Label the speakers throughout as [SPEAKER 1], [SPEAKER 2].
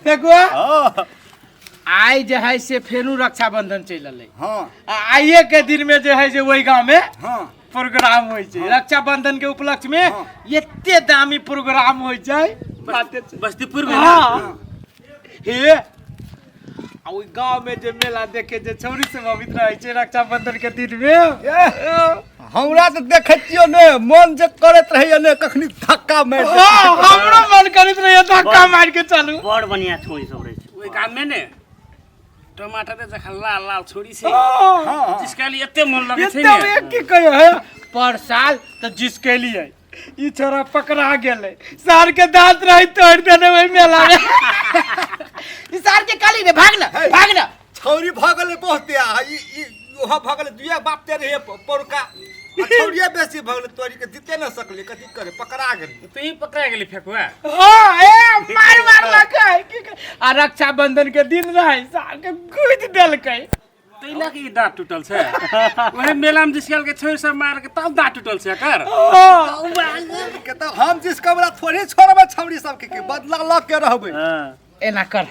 [SPEAKER 1] फेकुआ आई जो है से फेरू रक्षाबंधन चल
[SPEAKER 2] हाँ
[SPEAKER 1] आइए के दिन में जो है वही गांव में
[SPEAKER 2] हाँ
[SPEAKER 1] प्रोग्राम हो रक्षाबंधन के उपलक्ष्य में इतने दामी प्रोग्राम हो
[SPEAKER 3] बस्तीपुर में
[SPEAKER 1] हे गांव में जो मेला देखे जो छौरी सब अबित रहे रक्षाबंधन के दिन में
[SPEAKER 2] हमरा तो देखियो ने मन जे करत रहिए ने कखनी धक्का मार
[SPEAKER 1] हमरो मन करत रहिए धक्का मार के चलू
[SPEAKER 3] बड़ बढ़िया छोरी सब रहे ओई काम में ने टमाटर दे जखा लाल लाल छोरी से जिसके लिए इतने मन लगे छे ने
[SPEAKER 1] एक की कहे है पर साल तो जिसके लिए ई छोरा पकड़ा गेले सार के दांत रही तोड़ देने वही मेला में ई सार के काली ने भागना
[SPEAKER 2] छौरी भगले बहुते ई ओहा भगले दुया बाप ते रहे पोरका छौरिया बेसी भगले तोरी के जीते न सकले कथि करे पकड़ा गेल
[SPEAKER 3] तू ही पकड़ा गेली फेकुआ
[SPEAKER 1] हां ए मार लगे आ रक्षाबंधन के दिन रहे सार के गुद देलकै
[SPEAKER 3] तैला के दांत टूटल छे ओहे मेला में जिसके के छोरी सब मार के तब दांत टूटल छे कर
[SPEAKER 2] के त हम जिस कमरा थोड़ी छोड़बे छौरी सब के बदला ल के रहबे
[SPEAKER 1] एना कर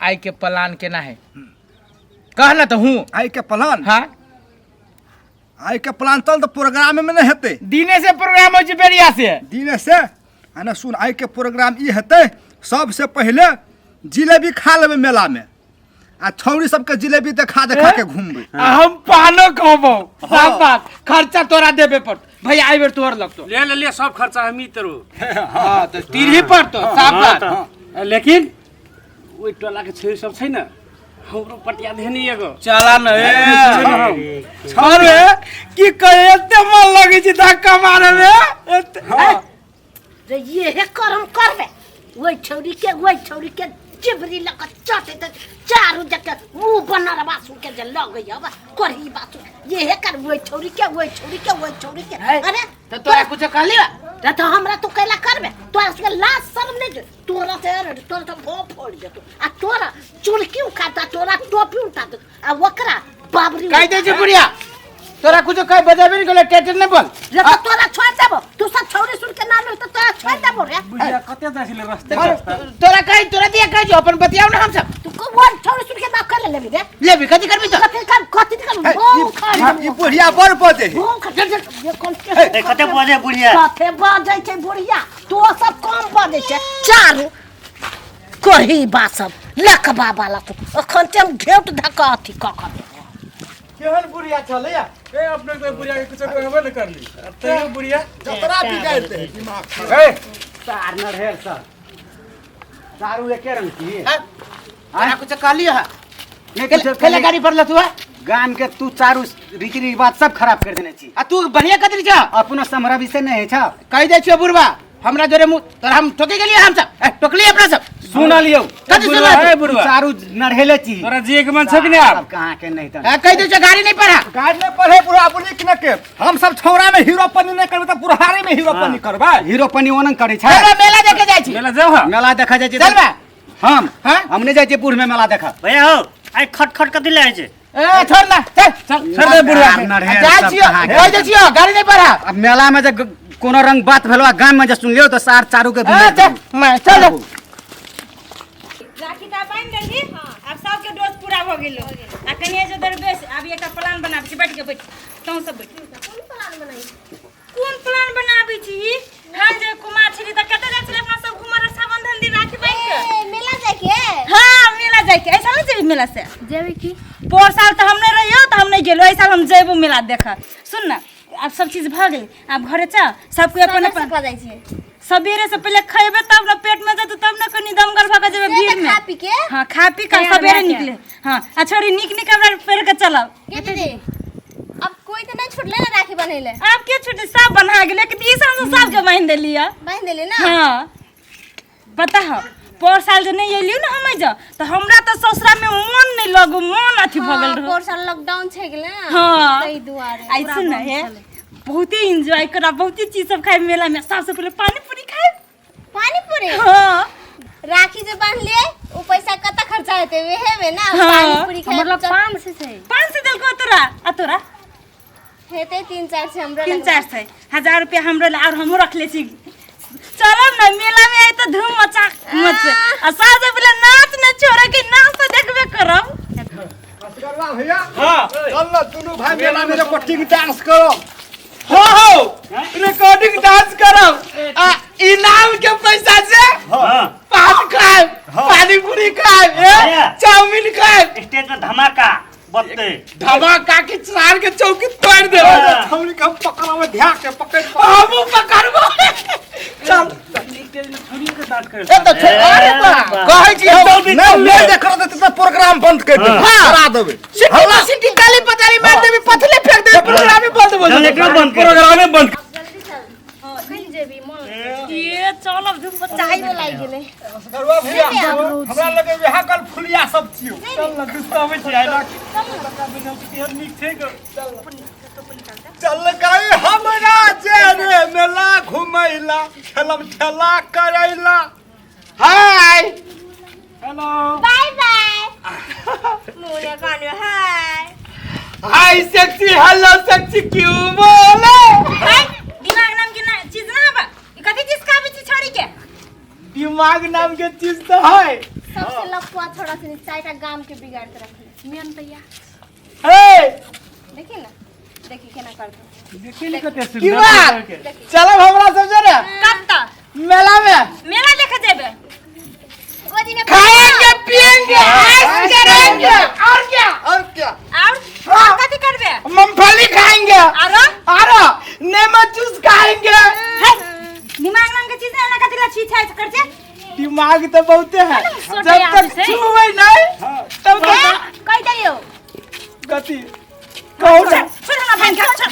[SPEAKER 1] आई के प्लान केना है कहला तो हूं
[SPEAKER 2] आई के प्लान
[SPEAKER 1] हां
[SPEAKER 2] आई के प्लान तल तो प्रोग्राम में न हेते
[SPEAKER 1] दिने से प्रोग्राम हो जे बेरिया से
[SPEAKER 2] दिने से आना सुन आई के प्रोग्राम ई हेते सबसे पहले जिलेबी खा लेबे मेला में आ छौरी सबके जिलेबी देखा के घूमबे
[SPEAKER 1] हम पानो खबो सब बात खर्चा तोरा देबे पड़ भाई आई बेर तोर लगतो
[SPEAKER 3] ले सब खर्चा हम ही तरो
[SPEAKER 1] हां तो तीरही पर तो सब बात
[SPEAKER 3] लेकिन ओई टोला के छोरी सब छै न हमरो पटिया देनी एगो
[SPEAKER 1] चला न ए छोरे की कहे एते मन लगे छी धक्का मारे में
[SPEAKER 4] रे ये है करम करबे ओई छौरी के चिबरी लक चाटे त चारू जगह मुंह बना बासु के जे लगे अब करही बासु ये है कर ओई छौरी के अरे
[SPEAKER 1] तो तोरा कुछ कहली
[SPEAKER 4] बा तो हमरा तो कैला करबे तोरा से लाज शर्म नहीं तोरा तो भो फोड़ जतो आ तोरा चुलकी उखाता तोरा टोपी उठा दे आ वकरा बाबरी
[SPEAKER 1] कह दे जे बुढ़िया तोरा कुछ कह बजाबे नहीं गले टेटर नहीं बोल
[SPEAKER 4] रे तो तोरा छोड़ देबो तू सब छौरी सुन के नाम तो तोरा छोड़ देबो रे
[SPEAKER 3] बुढ़िया कते जासिले रास्ते
[SPEAKER 1] तोरा दिया कह जो अपन बतियाओ ना हम सब
[SPEAKER 4] तू को वो छौरी सुन के नाम कर लेबी रे
[SPEAKER 1] लेबी कथि करबी तो
[SPEAKER 4] कथि कर
[SPEAKER 2] ई बुढ़िया बड़ पदे
[SPEAKER 4] वो खटर ये कौन के
[SPEAKER 3] कते बजे बुढ़िया
[SPEAKER 4] कते बाजै छै बुढ़िया तो सब कम बाजै छै चारू करही बा सब लखबा वाला तो अखन ते घेट धक्का अथि ककर
[SPEAKER 1] केहन बुढ़िया चले या ए अपने कोई बुढ़िया के कुछ कहबे न करली ते बुढ़िया
[SPEAKER 2] जतरा बिगाड़ते दिमाग
[SPEAKER 1] ए
[SPEAKER 3] तार न ढेर सर दारू एके रंग की
[SPEAKER 1] आ कुछ कहली है केले गाड़ी पर लतुआ
[SPEAKER 3] गान के तू चारू रीति रिवाज सब खराब कर देने छी
[SPEAKER 1] आ तू बढ़िया कदरी छ
[SPEAKER 3] अपना समरा विषय नहीं छ
[SPEAKER 1] कह दे छियो बुढ़वा हमरा जोरे मुंह तोरा हम ठोके गेलिए हम सब टोकली अपना सब
[SPEAKER 3] सुन लियो
[SPEAKER 1] कथि सुन
[SPEAKER 3] ए बुढ़वा चारू नढ़ेले छी तोरा जी के मन छक ने आप कहां के नहीं त
[SPEAKER 1] कह दे छ गाड़ी नहीं पड़ा
[SPEAKER 2] गाड़ी में पढ़े पूरा बुढ़ी किने के हम सब छौरा में हीरोपनी नहीं करबे त बुढ़ारी में हीरोपनी करबे
[SPEAKER 3] हीरोपनी ओनन करे छ
[SPEAKER 1] हमरा मेला देखे जाय छी
[SPEAKER 3] मेला जाओ मेला देखा जाय छी
[SPEAKER 1] चल बा
[SPEAKER 3] हम
[SPEAKER 1] हां
[SPEAKER 3] हमने जाय छी पुर में मेला देखा भैया हो आई खट कथि ले छै
[SPEAKER 1] ए छोड़ ना चल छोड़ दे बुढ़वा जा छियो कह दे छियो गाड़ी नहीं पड़ा
[SPEAKER 3] अब मेला में जे कोनो रंग बात भेलो गाम में जे सुन लियो तो सार चारू के
[SPEAKER 1] मैं चल
[SPEAKER 5] राखी का बांध देली अब सब के डोज पूरा हो गेलो आ कनिए जे दरबेस अब एक प्लान बनाबै छी बैठ के बैठ तौ सब बैठ कोन प्लान बनाबै छी हम जे कुमार छी त कते जाय छले अपना सब घुमर रक्षाबंधन दिन राखी बांध के
[SPEAKER 6] मेला जाके
[SPEAKER 5] हां मेला जाय के ऐसा नहीं जेबी मेला से
[SPEAKER 6] जेबी की
[SPEAKER 5] पोर साल त हम नहीं रहियो त हम नहीं गेलो ऐसा हम जेबो मेला देखा सुन ना अब सब चीज भ गेल अब घरे चा सबके अपन
[SPEAKER 6] अपन जाय छै
[SPEAKER 5] सबेरे से पहले खाइबे तब ना पेट में जाते तब ना कनी दमगर भगा जेबे भीड़ में
[SPEAKER 6] खा पी के
[SPEAKER 5] हां खा पी के सबेरे निकले हां आ छोरी निक हमरा पेड़ के चलाओ
[SPEAKER 6] के दीदी अब कोई तो नहीं छुटले ना राखी बनेले
[SPEAKER 5] आप के छुट्टी सब बना गेले लेकिन ई साल से सब के बांध देलिया
[SPEAKER 6] बांध देले ना
[SPEAKER 5] हां पता है पर साल जे नहीं एलियो ना हम जा तो हमरा तो ससुरा में मन नहीं लगो मन अथी भ गेल रहो
[SPEAKER 6] पर साल लॉकडाउन छै गेले ना
[SPEAKER 5] हां
[SPEAKER 6] तई दुआरे
[SPEAKER 5] आई सुन है बहुत ही एंजॉय करा बहुत ही चीज सब खाए मेला में सबसे पहले पानी पूरी खाए
[SPEAKER 6] पानी पूरी
[SPEAKER 5] हां
[SPEAKER 6] राखी जे बांध ले ओ पैसा कत खर्चा हेते वेहे में ना पानी पूरी खाए
[SPEAKER 5] मतलब 500 से 500 दिल को तोरा आ तोरा
[SPEAKER 6] हेते 3-4 से हमरा
[SPEAKER 5] 3-4 से 1000 रुपया हमरो ले और हमहु रख ले छी चलो ना मेला में आई तो आ साजे बोले नाच न छोरे के नाच तो देखबे करब
[SPEAKER 2] असगरवा भैया
[SPEAKER 1] हाँ
[SPEAKER 2] चल ना दोनों भाई मेला में रिकॉर्डिंग डांस करो।
[SPEAKER 1] हो रिकॉर्डिंग डांस करब आ इनाम के पैसा से
[SPEAKER 3] हां
[SPEAKER 1] पान खाए पानी पूरी खाए चाउमीन खाए
[SPEAKER 3] स्टेज में धमाका बत्ते
[SPEAKER 1] धमाका के चार के चौकी तोड़ दे
[SPEAKER 2] छौरी के हम पकड़ावे ध्यान के पकड़
[SPEAKER 1] हम पकड़बो चल
[SPEAKER 3] छोड़िए के डांट कर
[SPEAKER 1] ए तो अरे बा कहै छी हम
[SPEAKER 2] नहीं देख रहे तो प्रोग्राम बंद कर दे करा देबे
[SPEAKER 1] सिटी सिटी गाली पताली मार देबे पथले फेंक देबे प्रोग्राम में बंद हो
[SPEAKER 3] चल एकरा बंद प्रोग्राम में बंद
[SPEAKER 6] जल्दी चल हां कहीं जेबी मन
[SPEAKER 5] ये चल अब धूप
[SPEAKER 6] चाय में लाग गेले
[SPEAKER 2] असगरवा भैया हमरा लगे वहा कल फुलिया सब छियो।
[SPEAKER 1] चल ना गुस्सा में छी आइला
[SPEAKER 2] चल गए हमरा जेरे मेला घुमैला खेलम ठेला करैला।
[SPEAKER 1] हाय
[SPEAKER 2] हेलो
[SPEAKER 6] बाय बाय मुने काने हाय
[SPEAKER 1] हाय सेक्सी हेलो सेक्सी क्यों बोले
[SPEAKER 5] दिमाग नाम के ना चीज ना बा ई कथि चीज का भी छोड़ी के
[SPEAKER 1] दिमाग नाम के चीज तो है
[SPEAKER 6] सबसे लफुआ थोड़ा से चायटा गाम के बिगाड़ के रखले मेन भैया
[SPEAKER 1] हे
[SPEAKER 6] देखी ना देखी केना करतो
[SPEAKER 3] देखिए कते
[SPEAKER 1] की
[SPEAKER 3] सुंदर
[SPEAKER 1] बात चलो हमरा सब जरे
[SPEAKER 5] कत्ता
[SPEAKER 1] मेला में
[SPEAKER 5] मेला देखे जेबे
[SPEAKER 6] वो दिन
[SPEAKER 1] खाएंगे पिएंगे ऐश करेंगे और क्या
[SPEAKER 5] और कथि करबे
[SPEAKER 1] मूंगफली खाएंगे
[SPEAKER 5] आरो
[SPEAKER 1] आरो नेमो जूस खाएंगे
[SPEAKER 5] दिमाग नाम के चीज ना कथि ला छी छै कर छे
[SPEAKER 1] दिमाग तो बहुते है
[SPEAKER 5] सोटे
[SPEAKER 1] जब
[SPEAKER 5] आप
[SPEAKER 1] तक
[SPEAKER 5] से।
[SPEAKER 1] छुए नहीं तब तक
[SPEAKER 6] कह दियो
[SPEAKER 1] गति कौन है
[SPEAKER 5] छोड़ ना भाई छोड़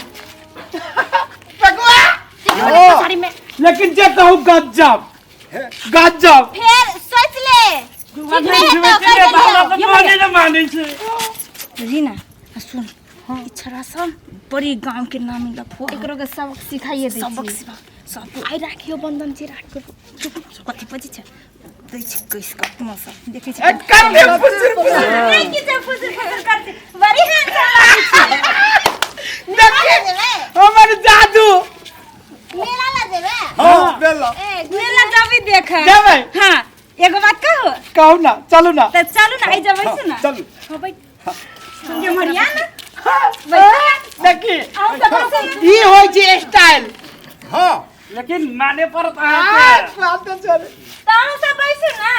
[SPEAKER 1] पकवा
[SPEAKER 6] साड़ी में
[SPEAKER 1] लेकिन जे कहूँ गजब गजब
[SPEAKER 6] फिर सोच ले ठीक नहीं है तो कर दियो
[SPEAKER 3] माने न माने से
[SPEAKER 5] रीना सुन ई छरा सब बड़ी गांव के नाम लफो
[SPEAKER 6] एकरो के सबक सिखाइए दे
[SPEAKER 5] सबक सिवा सब आई राखियो बंधन जी राख चुप कथि पजी छ दै छ कैस कत म सब देखै छ
[SPEAKER 1] एक कर दे फुसर
[SPEAKER 5] नहीं कि से फुसर फुसर करते बड़ी हैंडसम लागे छ
[SPEAKER 1] देखिए हमारे जादू
[SPEAKER 6] मेला ला देबे
[SPEAKER 2] हां बेला
[SPEAKER 6] ए
[SPEAKER 5] मेला जब देख
[SPEAKER 1] जाबै
[SPEAKER 5] हां एगो बात कहो
[SPEAKER 1] कहू ना चलू ना
[SPEAKER 5] त चलू ना आई जबै छ ना
[SPEAKER 2] चल
[SPEAKER 5] हां बैठ ये मरिया ना
[SPEAKER 1] देखिए
[SPEAKER 5] आओ सब
[SPEAKER 1] ई होय छै स्टाइल
[SPEAKER 2] हां
[SPEAKER 3] लेकिन माने पर
[SPEAKER 1] बात चल
[SPEAKER 5] ताऊ सब बैठ ना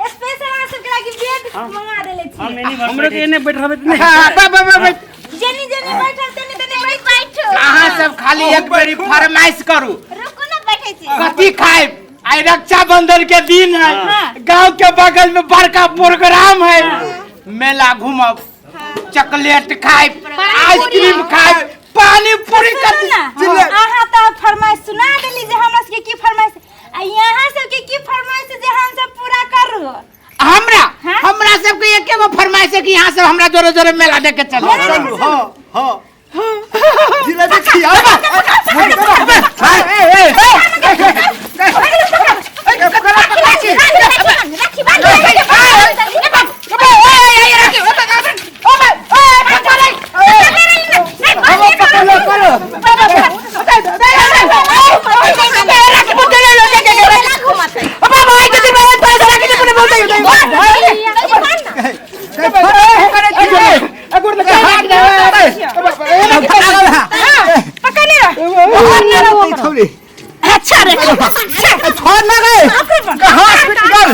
[SPEAKER 5] स्पेशल आ सब के लागि बेड मंगा देले छी
[SPEAKER 3] हम नहीं हमरे के ने बैठाबे
[SPEAKER 1] हां
[SPEAKER 3] नहीं
[SPEAKER 5] जेनी जेनी बैठल तेनी तेनी बैठ
[SPEAKER 1] अहाँ सब खाली एक बेरी फरमाइश करू
[SPEAKER 6] रुको ना बैठे छी
[SPEAKER 1] कथी खाए आई रक्षाबंधन के दिन है गांव के बगल में बड़का प्रोग्राम है मेला घूमब चॉकलेट खाए आइसक्रीम खाए पानी पूरी
[SPEAKER 5] अहाँ तो फरमाइश सुना देली जे हमरा सबके की फरमाइश आ यहाँ सबके की फरमाइश जे हम सब पूरा करू
[SPEAKER 1] हमरा सबके एके गो फरमाइश है कि यहाँ सब हमरा जोरे जोरे मेला देख के चलो
[SPEAKER 2] चलू हां हां जिलेबी खिया थोड़ी
[SPEAKER 5] अच्छा रे
[SPEAKER 2] छोड़ ना गए हॉस्पिटल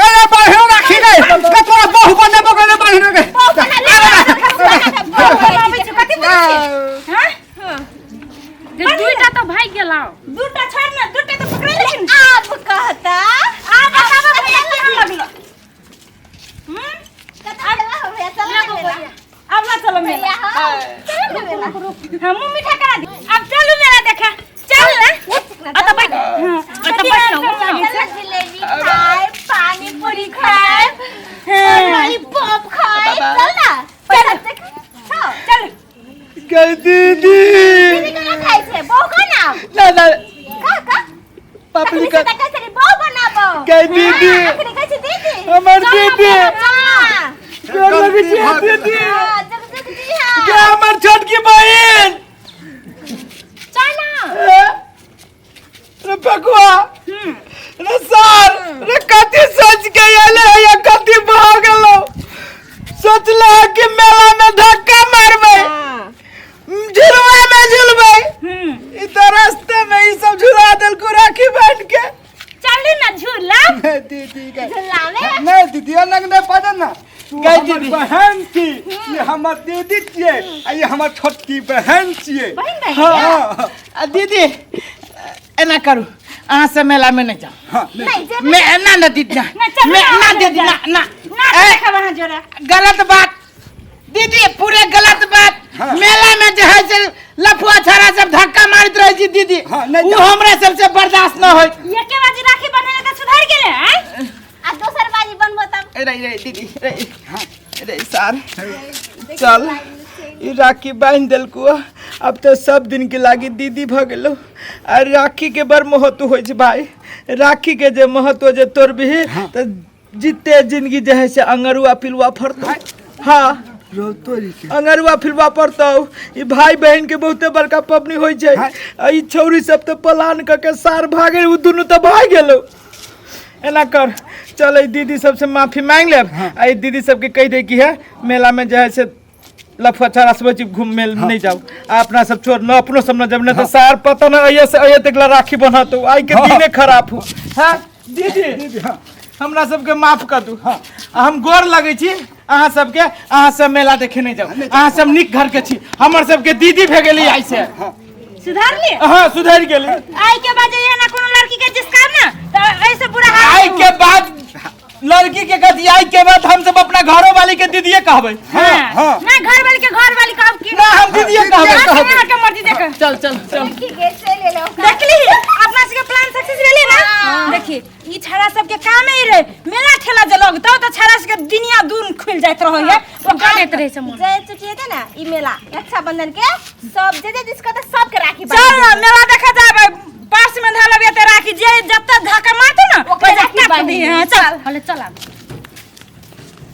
[SPEAKER 2] ए बाहर रखी गए के तोरा बहु को ने बगल में बाहर गए
[SPEAKER 5] दुईटा तो भाई गेला दुटा छोड़ ना दुटा तो पकड़ लेकिन
[SPEAKER 6] आप कहता
[SPEAKER 5] आप बतावा भैया केहन लगलो
[SPEAKER 6] कथा देबा भैया चलो मेला
[SPEAKER 5] अब ना चलो मेला
[SPEAKER 6] हां चलो मेला
[SPEAKER 5] हम मुंह मीठा करा दी अब चलो मेला देखा चल ना अब तो बैठ अब तो बैठ
[SPEAKER 6] जिलेबी खाए पानी पूरी खाए लॉलीपॉप खाए चल ना चल
[SPEAKER 5] चल
[SPEAKER 1] गई दीदी
[SPEAKER 6] दीदी का खाए छे बहु का नाम
[SPEAKER 1] ना
[SPEAKER 6] का
[SPEAKER 1] पापली
[SPEAKER 6] का का चली बहु बनाबो
[SPEAKER 1] गई दीदी
[SPEAKER 6] आखिर कहै छै दीदी
[SPEAKER 1] हमर दीदी
[SPEAKER 2] दीदी
[SPEAKER 1] दीदी
[SPEAKER 6] जग दी हां
[SPEAKER 1] क्या हमर छोटकी बहन
[SPEAKER 6] चल ना
[SPEAKER 1] रे पकुआ रे सर रे कथी सोच के आले या कथी भाग गेलो सोचले कि मेला में धक्का मारबे झुलवा में झुलबे ई तो रास्ते में ई सब झुला देल को राखी बांध के
[SPEAKER 5] चल ना झूला
[SPEAKER 2] दीदी का
[SPEAKER 6] झुलावे
[SPEAKER 2] नहीं दीदी अलग नहीं पता ना
[SPEAKER 1] कह दीदी
[SPEAKER 2] बहन थी ये हमर दीदी छिए आ ये हमर छोटकी बहन छिए
[SPEAKER 1] हां दीदी एना करू अहाँ से मेला में नहीं जाओ
[SPEAKER 2] हां
[SPEAKER 6] नहीं जे
[SPEAKER 1] मैं ना दीदी ना ना दीदी ना
[SPEAKER 5] ना देखा वहां जोरा
[SPEAKER 1] गलत बात दीदी पूरे गलत बात
[SPEAKER 2] हाँ।
[SPEAKER 1] मेला में जो है से लफुआ छाड़ा सब धक्का मारत रहे जी दीदी
[SPEAKER 2] हाँ, नहीं
[SPEAKER 1] वो हमरा सबसे बर्दाश्त न होय
[SPEAKER 5] ये के बाजी राखी बनेले त सुधार गेले हैं
[SPEAKER 6] आ दोसर बाजी बनबो तब
[SPEAKER 1] रे दीदी रे सार चल ई राखी बांध देल को अब तो सब दिन के लागी दीदी भ गेलो आ राखी के बड़ महत्व होय छै भाई राखी के जे महत्व जे तोर भी त जिते जिंदगी जे है से अंगरुआ पिलुआ फरतो हां
[SPEAKER 2] रोतोरी के
[SPEAKER 1] अंगरुआ फिलवा पड़ता ई भाई बहन के बहुते बड़का पबनी होय छै ई छौरी सब तो प्लान क के सार भागे उ दुनु तो भाग गेलो एना कर चल ई दीदी सबसे माफी मांग लेब आ ई दीदी सबके कह दे कि है मेला में जो है से लफा छाड़ा सब घूम मेल नहीं जाओ आ अपना सब छोड़ न अपनो सब न जब न तो सार पता न अये से अये तक राखी बनातो आई के दिने खराब हो हां दीदी हमरा सबके माफ कर दू हम गोर लगै छी अहाँ सबके अहाँ सब मेला देखे नहीं जाओ अहाँ सब निक घर के छी हमर सबके दीदी भे गेली आई से
[SPEAKER 5] सुधार लिए
[SPEAKER 1] हां सुधर गेली
[SPEAKER 5] आई के बाद ये ना कोनो लड़की के जिसका ना तो ऐसे बुरा
[SPEAKER 1] आई के बाद लड़की के गति आई के बाद हम सब अपना घरों वाली के दीदीए कहबै
[SPEAKER 5] हां ना घर वाली कहब कि
[SPEAKER 1] ना हम दीदीए कहबै
[SPEAKER 5] के मर्जी देख
[SPEAKER 1] चल चल चल
[SPEAKER 6] ठीक है से ले लो
[SPEAKER 5] देखली अपना सबके प्लान सक्सेस भेले ना देखी ई छाड़ा सबके काम ही रहे मेला ठेला जे लगतो तो छाड़ा सबके दुनिया दून खुल जात रहो है वो गानेत रहे से मन
[SPEAKER 6] जय चुटिए थे ना ई मेला रक्षाबंधन के सब जे जिसका तो सबके राखी
[SPEAKER 5] चल ना मेला देखा जाबे पास में धलबे त राखी जे जब तक धक्का मारतो ना
[SPEAKER 6] ओकरे राखी
[SPEAKER 5] तक
[SPEAKER 6] बांधी।
[SPEAKER 5] दी हां चल चल